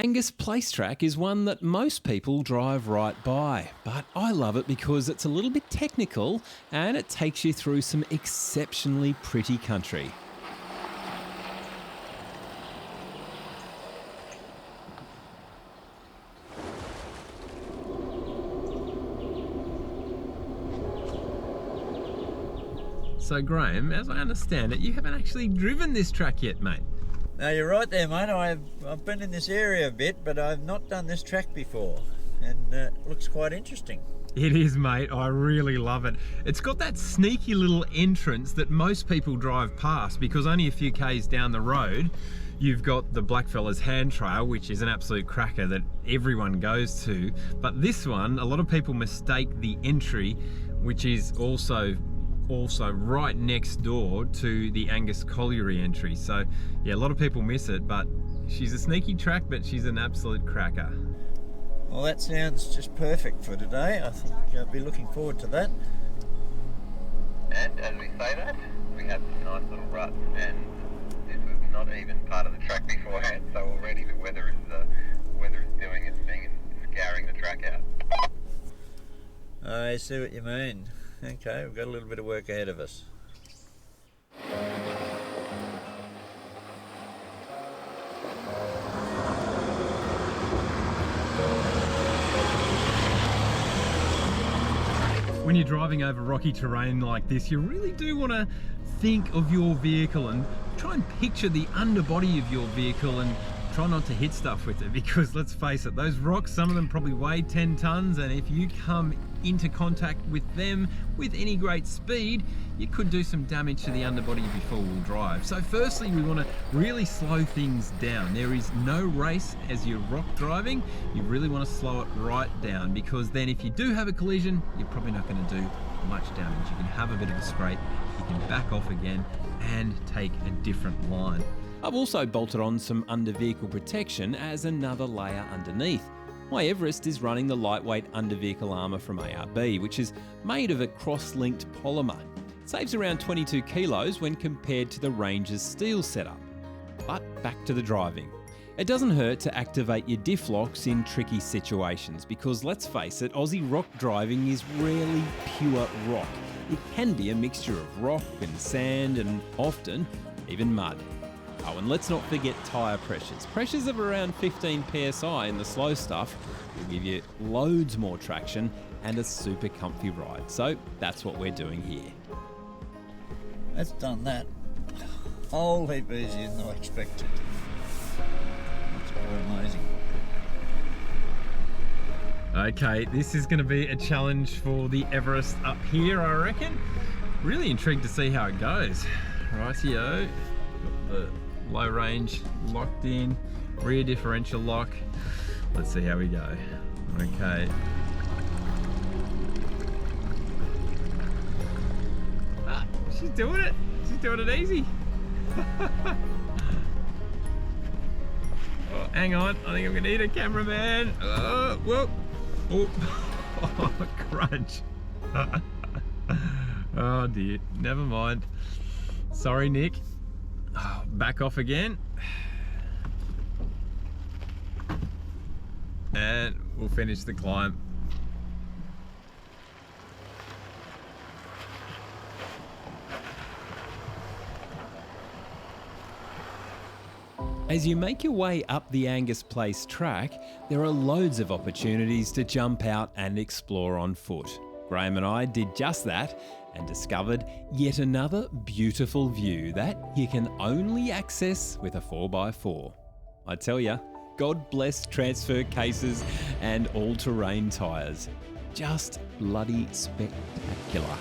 Angus Place Track is one that most people drive right by, but I love it because it's a little bit technical and it takes you through some exceptionally pretty country. So Graham, as I understand it, you haven't actually driven this track yet, mate. No, you're right there, mate. I've been in this area a bit, but I've not done this track before, and it looks quite interesting. It is, mate. I really love it. It's got that sneaky little entrance that most people drive past because only a few k's down the road, you've got the Blackfellas Hand Trail, which is an absolute cracker that everyone goes to. But this one, a lot of people mistake the entry, which is also right next door to the Angus Colliery entry. So yeah, a lot of people miss it, but she's a sneaky track, but she's an absolute cracker. Well, that sounds just perfect for today. I think I'll be looking forward to that. And as we say that, we have this nice little rut, and this was not even part of the track beforehand, so already the weather is doing its thing and scouring the track out. I see what you mean. Okay, we've got a little bit of work ahead of us. When you're driving over rocky terrain like this, you really do want to think of your vehicle and try and picture the underbody of your vehicle and try not to hit stuff with it, because let's face it, those rocks, some of them probably weigh 10 tons, and if you come into contact with them with any great speed, you could do some damage to the underbody of your four-wheel drive. So firstly, we want to really slow things down. There is no race as you're rock driving. You really want to slow it right down, because then if you do have a collision, you're probably not going to do much damage. You can have a bit of a scrape, you can back off again and take a different line. I've also bolted on some under-vehicle protection as another layer underneath. My Everest is running the lightweight under-vehicle armour from ARB, which is made of a cross-linked polymer. It saves around 22 kilos when compared to the Ranger's steel setup. But back to the driving. It doesn't hurt to activate your diff locks in tricky situations, because let's face it, Aussie rock driving is rarely pure rock. It can be a mixture of rock and sand and often even mud. Oh, and let's not forget tyre pressures. Pressures of around 15 psi in the slow stuff will give you loads more traction and a super comfy ride. So that's what we're doing here. That's done that a whole heap easier than I expected. That's quite amazing. Okay, this is going to be a challenge for the Everest up here, I reckon. Really intrigued to see how it goes. Rightio, got the low range locked in, rear differential lock. Let's see how we go. Okay. Ah, she's doing it. She's doing it easy. Oh, hang on, I think I'm gonna need a cameraman. Whoop. Oh, crunch. Oh dear, never mind. Sorry, Nick. Oh, back off again. And we'll finish the climb. As you make your way up the Angus Place track, there are loads of opportunities to jump out and explore on foot. Graham and I did just that and discovered yet another beautiful view that you can only access with a 4x4. I tell ya, God bless transfer cases and all-terrain tyres. Just bloody spectacular.